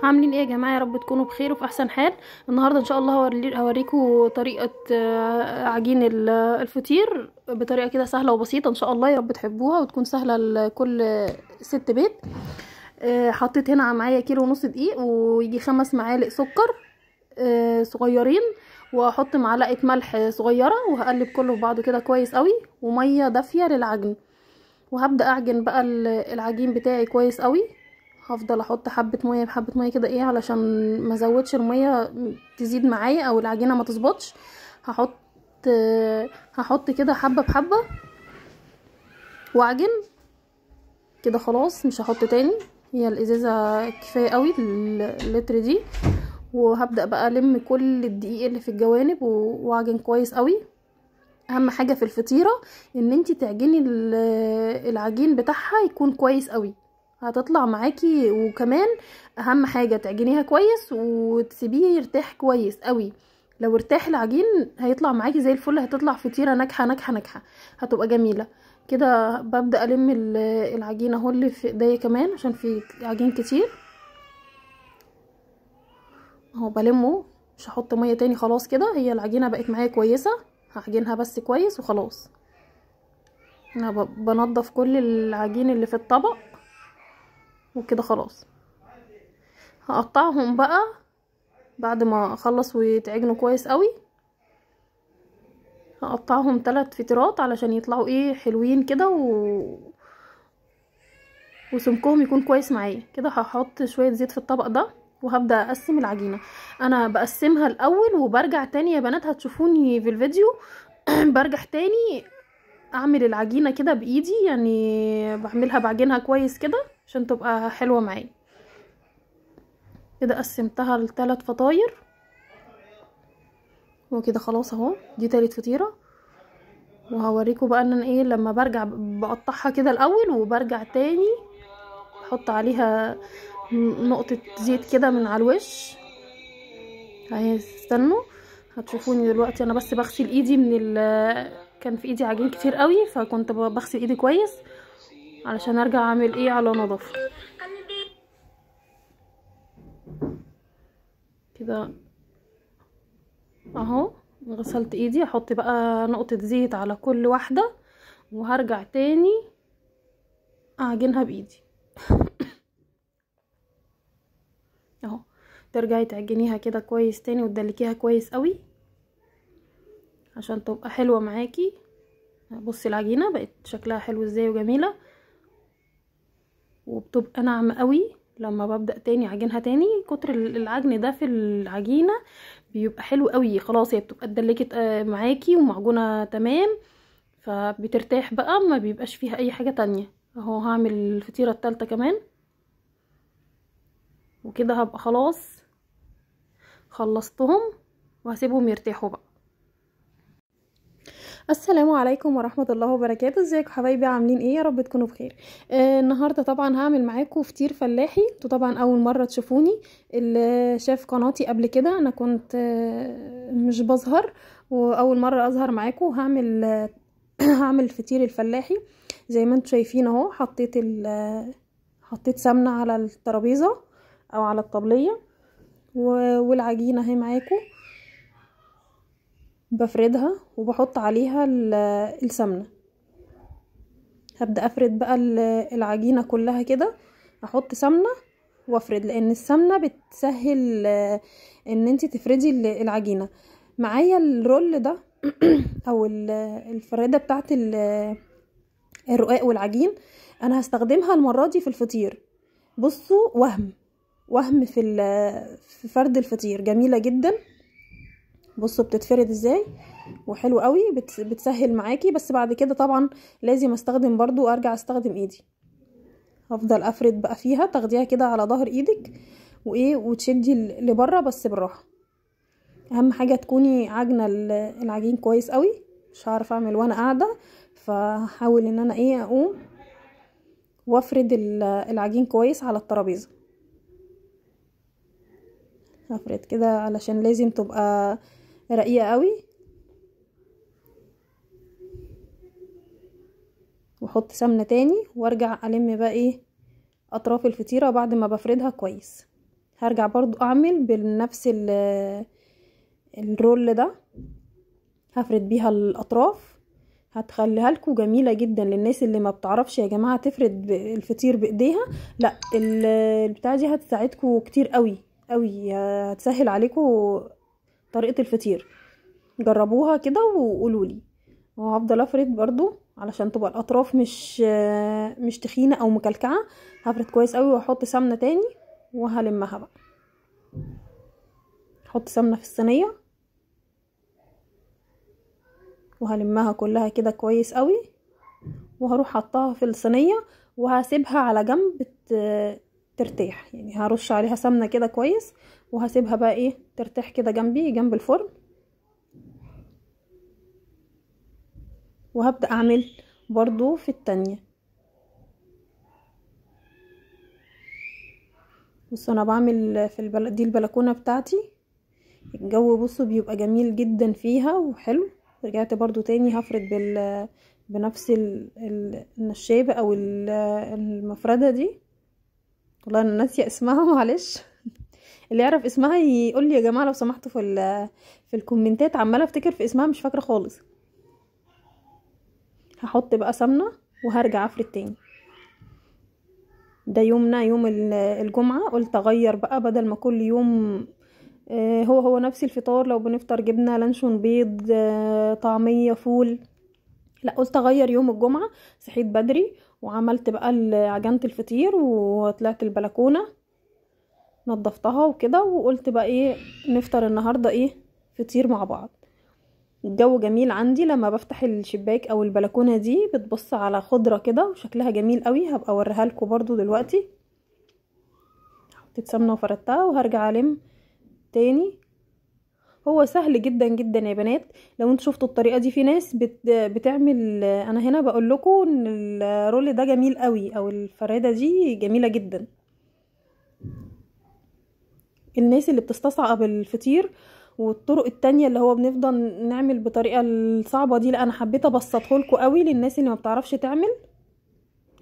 عاملين ايه يا جماعه؟ يا رب تكونوا بخير وفي احسن حال. النهارده ان شاء الله هوريكم طريقه عجين الفطير بطريقه كده سهله وبسيطه ان شاء الله. يا رب تحبوها وتكون سهله لكل ست بيت. حطيت هنا معايا كيلو ونص دقيق، ويجي 5 معالق سكر صغيرين، واحط معلقه ملح صغيره، وهقلب كله في بعضه كده كويس قوي، وميه دافيه للعجن. وهبدا اعجن بقى العجين بتاعي كويس قوي. هفضل احط حبه ميه بحبه ميه كده علشان ما ازودش الميه تزيد معايا او العجينه ما تظبطش. هحط هحط كده حبه بحبه واعجن كده. خلاص مش هحط تاني، هي الازازه كفايه قوي اللتر دي. وهبدا بقى الم كل الدقيق اللي في الجوانب واعجن كويس قوي. اهم حاجه في الفطيره ان انتي تعجني العجين بتاعها يكون كويس قوي، هتطلع معاكي. وكمان اهم حاجه تعجنيها كويس وتسيبيه يرتاح كويس قوي. لو ارتاح العجين هيطلع معاكي زي الفل، هتطلع فطيره ناجحه ناجحه ناجحه، هتبقى جميله كده. ببدا الم العجين اهو اللي في ايديا كمان عشان في عجين كتير اهو بلمه. مش هحط ميه تاني، خلاص كده هي العجينه بقت معايا كويسه. هعجنها بس كويس وخلاص. انا بنضف كل العجين اللي في الطبق وكده خلاص. هقطعهم بقى بعد ما اخلص ويتعجنوا كويس قوي. هقطعهم 3 فطيرات علشان يطلعوا حلوين كده وسمكهم يكون كويس معايا كده. هحط شويه زيت في الطبق ده وهبدا اقسم العجينه. انا بقسمها الاول وبرجع تاني يا بنات، هتشوفوني في الفيديو برجع تاني اعمل العجينه كده بايدي، يعني بعملها بعجنها كويس كده عشان تبقى حلوه معايا كده. قسمتها ل3 فطاير وكده خلاص اهو. دي تالت فطيره. وهوريكم بقى ان انا لما برجع بقطعها كده الاول وبرجع تاني احط عليها نقطه زيت كده من على الوش اهي. استنوا هتشوفوني دلوقتي. انا بس بغسل ايدي كان في ايدي عجين كتير قوي، فكنت بغسل ايدي كويس علشان ارجع اعمل على نظافه كده اهو. غسلت ايدي، احط بقى نقطة زيت على كل واحدة وهرجع تاني اعجنها بايدي اهو. ترجعي تعجنيها كده كويس تاني وتدلكيها كويس قوي عشان تبقى حلوة معاكي. بصي العجينة بقت شكلها حلو ازاي وجميلة، وبتبقى ناعمة قوي لما ببدأ تاني اعجنها تاني. كتر العجن ده في العجينة بيبقى حلو قوي. خلاص هي بتبقى اتدلكت معاكي ومعجونة تمام، فبترتاح بقى، ما بيبقاش فيها اي حاجة تانية. اهو هعمل الفطيرة التالتة كمان وكده هبقى خلاص خلصتهم وهسيبهم يرتاحوا بقى. السلام عليكم ورحمة الله وبركاته. ازيكم حبايبي؟ عاملين ايه؟ يا رب تكونوا بخير. النهاردة طبعا هعمل معاكم فطير فلاحي. انتوا طبعا اول مرة تشوفوني. اللي شاف قناتي قبل كده انا كنت مش بظهر، واول مرة اظهر معاكم. هعمل الفطير الفلاحي زي ما انتوا شايفين اهو. حطيت سمنة على الترابيزة او على الطبلية، والعجينة اهي معاكم بفردها وبحط عليها السمنة. هبدأ افرد بقى العجينة كلها كده. احط سمنة وافرد، لان السمنة بتسهل ان انتي تفردي العجينة معايا. الرول ده او الفرادة بتاعت الرقاق والعجين انا هستخدمها المرة دي في الفطير. بصوا وهم في فرد الفطير جميلة جدا. بصوا بتتفرد ازاي وحلو قوي، بتسهل معاكي. بس بعد كده طبعا لازم استخدم برضو، ارجع استخدم ايدي. هفضل افرد بقى فيها، تاخديها كده على ظهر ايدك وتشدي لبره بس بالراحه. اهم حاجه تكوني عجنه العجين كويس قوي. مش هعرف اعمل وانا قاعده، فهحاول ان انا اقوم وافرد العجين كويس على الترابيزه. هفرد كده علشان لازم تبقى رقيقه قوي. واحط سمنه تاني وارجع الم بقى اطراف الفطيره بعد ما بفردها كويس. هرجع برضو اعمل بنفس الرول ده، هفرد بيها الاطراف. هتخليها لكم جميله جدا للناس اللي ما بتعرفش يا جماعه تفرد الفطير بايديها. لا البتاعه دي هتساعدكم كتير قوي قوي، هتسهل عليكم طريقه الفطير. جربوها كده وقولوا لي. وهفضل افرد برضو علشان تبقى الاطراف مش تخينه او مكلكعه. هفرد كويس قوي واحط سمنه تاني وهلمها بقى. احط سمنه في الصينيه وهلمها كلها كده كويس قوي، وهروح حطها في الصينيه وهسيبها على جنب ترتاح. يعني هرش عليها سمنه كده كويس وهسيبها بقى ايه ترتاح كده جنبي جنب الفرن. وهبدأ اعمل برضو في التانية. بصوا انا بعمل في دي البلكونه بتاعتي. الجو بصوا بيبقى جميل جدا فيها وحلو. رجعت برضو تاني هفرد بنفس النشابه او المفرده دي. والله انا ناسيه اسمها معلش. اللي يعرف اسمها يقول لي يا جماعه لو سمحتوا في الكومنتات. عماله افتكر في اسمها مش فاكره خالص. هحط بقى سمنه وهرجع افرد تاني. ده يومنا يوم الجمعه، قلت اغير بقى بدل ما كل يوم هو نفس الفطار. لو بنفطر جبنه لانشون بيض طعميه فول، لا قلت اغير يوم الجمعه. صحيت بدري وعملت بقى عجنت الفطير وطلعت البلكونه نظفتها وكده، وقلت بقى ايه نفطر النهارده ايه فطير مع بعض. الجو جميل عندي لما بفتح الشباك او البلكونه دي بتبص على خضره كده وشكلها جميل قوي. هبقى اوريها لكم برضو دلوقتي. حطيت سمنه وفردتها وهرجع الم تاني. هو سهل جدا جدا يا بنات. لو انتوا شفتوا الطريقه دي في ناس بتعمل. انا هنا بقول لكم ان الرول ده جميل قوي او الفراده دي جميله جدا. الناس اللي بتستصعب الفطير والطرق التانية اللي هو بنفضل نعمل بطريقه الصعبه دي، لا انا حبيت ابسطه لكم قوي للناس اللي ما بتعرفش تعمل.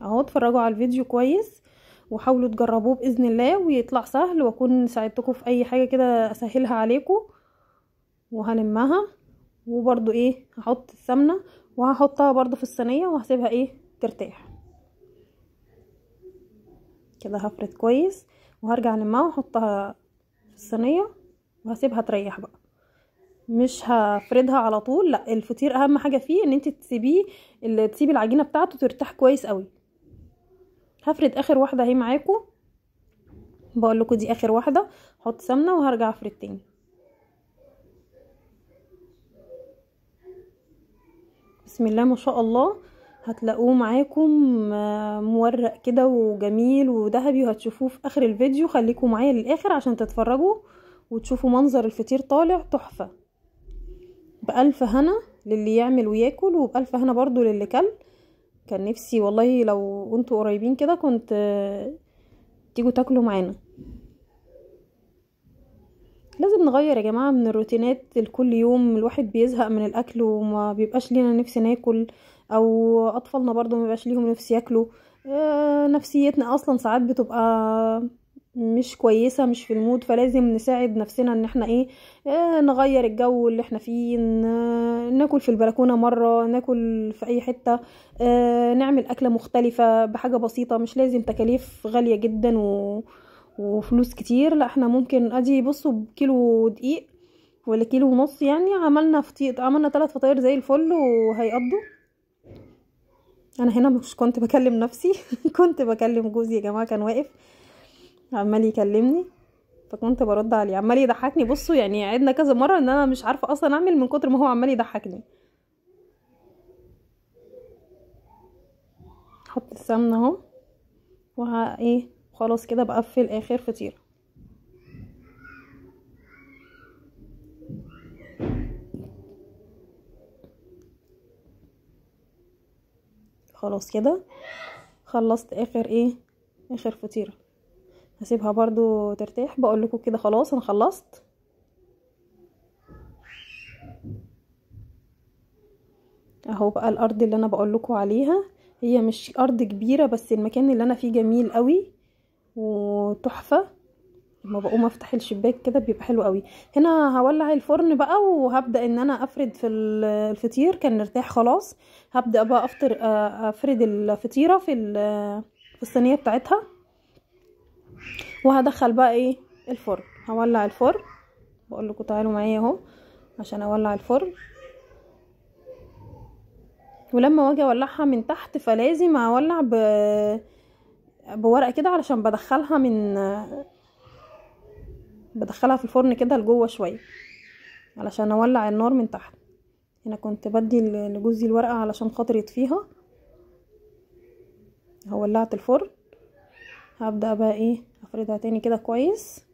اهو اتفرجوا على الفيديو كويس وحاولوا تجربوه باذن الله ويطلع سهل، واكون ساعدتكم في اي حاجه كده اسهلها عليكم. وهلمها وبرضو ايه هحط السمنه وهحطها برضو في الصينيه وهسيبها ايه ترتاح كده. هفرد كويس وهرجع لمها واحطها في الصينيه وهسيبها تريح بقى. مش هفردها على طول، لا الفطير اهم حاجه فيه ان انت تسيبي العجينه بتاعته ترتاح كويس قوي. هفرد اخر واحده اهي معاكم. بقول لكم دي اخر واحده. احط سمنه وهرجع افرد تاني. بسم الله ما شاء الله. هتلاقوه معاكم مورق كده وجميل وذهبي، وهتشوفوه في اخر الفيديو. خليكم معايا للاخر عشان تتفرجوا وتشوفوا منظر الفطير طالع تحفه. بألف هنا للي يعمل وياكل، وبألف هنا برضو للي كل. كان نفسي والله لو انتوا قريبين كده كنت تيجوا تاكلوا معانا. لازم نغير يا جماعة من الروتينات الكل يوم. الواحد بيزهق من الاكل وما بيبقاش لينا نفس ناكل، او اطفالنا برضو ما بيبقاش ليهم نفس ياكلوا. نفسيتنا اصلا ساعات بتبقى مش كويسة مش في المود، فلازم نساعد نفسنا ان احنا ايه نغير الجو اللي احنا فيه. ناكل في البلكونة مرة، ناكل في اي حتة، نعمل اكلة مختلفة بحاجة بسيطة. مش لازم تكاليف غالية جدا وفلوس كتير. لا احنا ممكن ادي بصوا بكيلو دقيق ولا كيلو ونص يعني عملنا فطير، عملنا 3 فطاير زي الفل وهيقضوا. انا هنا مش كنت بكلم نفسي كنت بكلم جوزي يا جماعة. كان واقف عمال يكلمني فكنت برد عليه عمال يضحكني. بصوا يعني عدنا كذا مرة ان انا مش عارفة اصلا اعمل من كتر ما هو عمال يضحكني. حط السمنة اهو ايه خلاص كده بقفل اخر فطيرة. خلاص كده خلصت اخر فطيرة. هسيبها برضو ترتاح. بقول لكم كده خلاص انا خلصت. اهو بقى الارض اللي انا بقول لكم عليها هي مش ارض كبيرة، بس المكان اللي انا فيه جميل قوي وتحفة. لما بقوم افتح الشباك كده بيبقى حلو قوي. هنا هولع الفرن بقى وهبدأ ان انا افرد في الفطير. كان ارتاح خلاص. هبدأ بقى افرد الفطيرة في الصينية بتاعتها، وهدخل بقى ايه الفرن. هولع الفرن، بقول لكم تعالوا معايا اهو عشان اولع الفرن. ولما واجي اولعها من تحت فلازم اولع بورقه كده علشان بدخلها في الفرن كده لجوه شويه علشان اولع النار من تحت. هنا كنت بدي لجوزي الورقه علشان خاطر يطفيها. ولعت الفرن. هبدا بقى ايه افردها تاني كده كويس،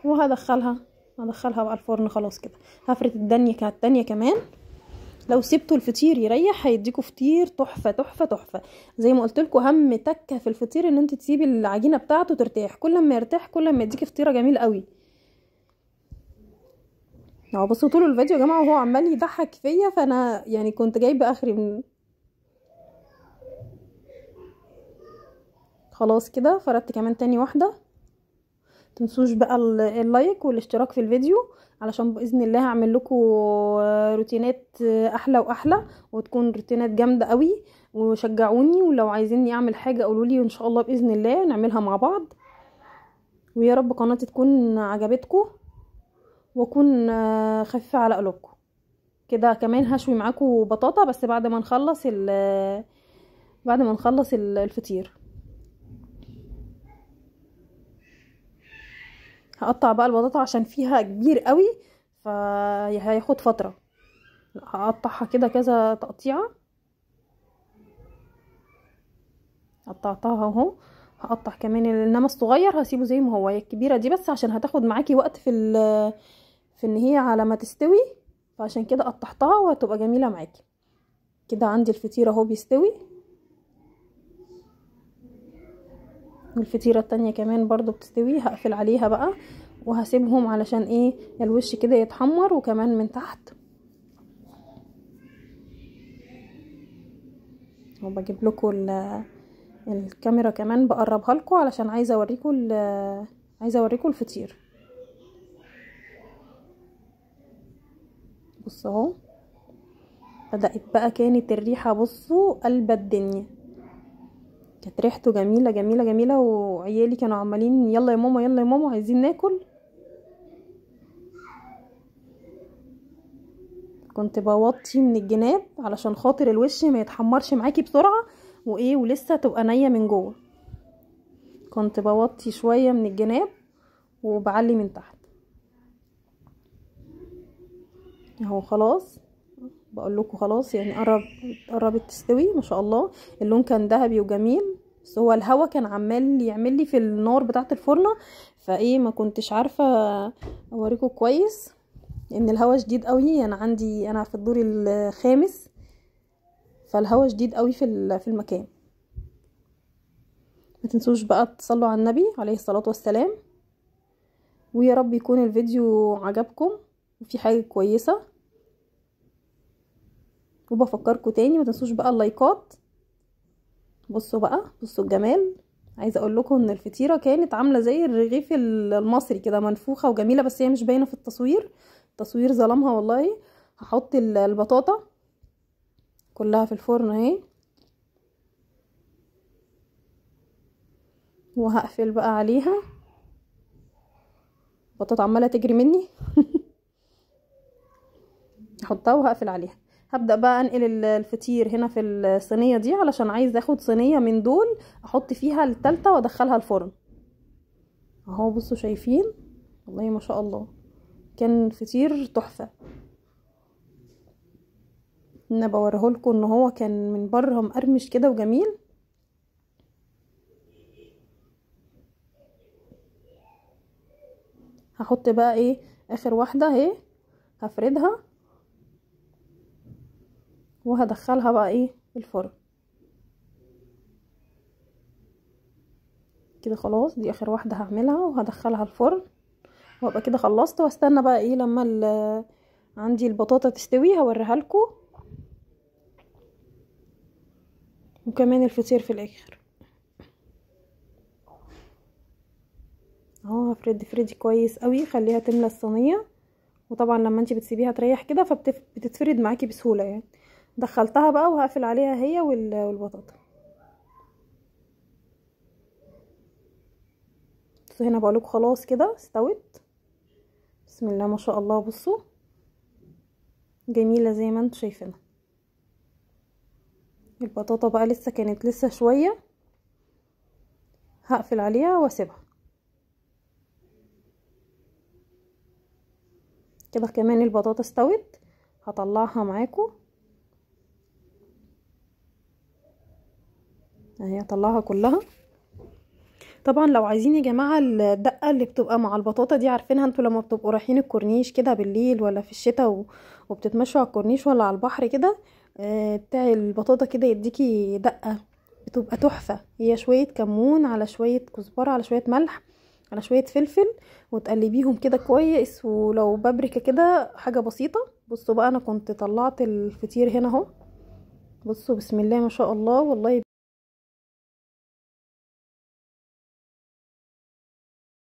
وهدخلها بقى الفرن. خلاص كده هفرد التانية كمان. لو سبتوا الفطير يريح هيديكوا فطير تحفه تحفه تحفه. زي ما قلت لكم، اهم تكه في الفطير ان انت تسيبي العجينه بتاعته ترتاح. كل ما يرتاح كل ما يديكي فطيره جميل قوي. اهو بصوا طول الفيديو يا جماعه وهو عمال يضحك فيا، فانا يعني كنت جايبه اخري من. خلاص كده فردت كمان تاني واحده. تنسوش بقى اللايك والاشتراك في الفيديو علشان باذن الله هعمل لكم روتينات احلى واحلى، وتكون روتينات جامده قوي. وشجعوني، ولو عايزيني اعمل حاجه قولولي وان شاء الله باذن الله نعملها مع بعض. ويا رب قناتي تكون عجبتكم واكون خفيفه على قلوبكم. كده كمان هشوي معاكم بطاطا بس بعد ما نخلص الفطير. هقطع بقى البطاطا عشان فيها كبير قوي فهياخد فتره. هقطعها كده كذا تقطيعه. قطعتها اهو. هقطع كمان انما الصغير هسيبه زي ما هو. هي الكبيره دي بس عشان هتاخد معاكي وقت في ان هي على ما تستوي، فعشان كده قطعتها وهتبقى جميله معاكي. كده عندي الفطيره اهو بيستوي، والفطيره التانية كمان برضو بتستوي. هقفل عليها بقى وهسيبهم علشان ايه الوش كده يتحمر وكمان من تحت. وبجيب لكم الكاميرا كمان بقربها لكم علشان عايزه اوريكم الفطير. بصوا اهو بدأت بقى. كانت الريحه بصوا قلب الدنيا. كانت ريحته جميله جميله جميله، وعيالي كانوا عمالين يلا يا ماما يلا يا ماما عايزين ناكل. كنت بوطي من الجناب علشان خاطر الوش ما يتحمرش معاكي بسرعه ولسه تبقى نيه من جوه. كنت بوطي شويه من الجناب وبعلي من تحت اهو. خلاص بقول لكم خلاص يعني قربت تستوي ما شاء الله. اللون كان ذهبي وجميل، بس هو الهوا كان عمال يعمل لي في النار بتاعه الفرنه فايه ما كنتش عارفه اوريكم كويس ان الهوا شديد قوي. انا في الدور الخامس فالهوا شديد قوي في المكان. ما تنسوش بقى تصلوا على النبي عليه الصلاه والسلام. ويا رب يكون الفيديو عجبكم وفي حاجه كويسه. وبفكركم تاني ما تنسوش بقى اللايكات. بصوا بقى بصوا الجمال. عايزه اقول لكم ان الفطيره كانت عامله زي الرغيف المصري كده منفوخه وجميله، بس هي مش باينه في التصوير ظلمها والله. هحط البطاطا كلها في الفرن اهي، وهقفل بقى عليها. البطاطا عماله تجري مني هحطها وهقفل عليها. هبدأ بقى انقل الفطير هنا في الصينية دي علشان عايز اخد صينية من دول احط فيها التالتة وادخلها الفرن اهو. بصوا شايفين والله ما شاء الله كان فطير تحفة. انا بوريهولكم ان هو كان من بره مقرمش كده وجميل. هحط بقى ايه اخر واحدة اهي، هفردها وهدخلها بقى ايه الفرن كده. خلاص دي اخر واحدة هعملها وهدخلها الفرن وابقى كده خلصت. واستنى بقى ايه لما عندي البطاطا تستوي هوريها لكم، وكمان الفطير في الاخر. اهو هفردي كويس قوي، خليها تملى الصينيه. وطبعا لما انتي بتسيبيها تريح كده فبتتفرد معاكي بسهوله يعني. دخلتها بقى وهقفل عليها هي والبطاطا. بصوا هنا بقولك خلاص كده استوت، بسم الله ما شاء الله. بصوا جميله زي ما انتوا شايفينها. البطاطا بقى كانت لسه شويه، هقفل عليها واسيبها كده. كمان البطاطا استوت، هطلعها معاكم اهي، هطلعها كلها. طبعا لو عايزين يا جماعه الدقه اللي بتبقى مع البطاطا دي، عارفينها انتوا لما بتبقوا رايحين الكورنيش كده بالليل ولا في الشتاء وبتتمشوا على الكورنيش ولا على البحر كده، بتاع البطاطا كده يديكي دقه بتبقى تحفه. هي شويه كمون على شويه كزبره على شويه ملح على شويه فلفل، وتقلبيهم كده كويس، ولو بابريكا كده حاجه بسيطه. بصوا بقى انا كنت طلعت الفطير هنا اهو، بصوا بسم الله ما شاء الله والله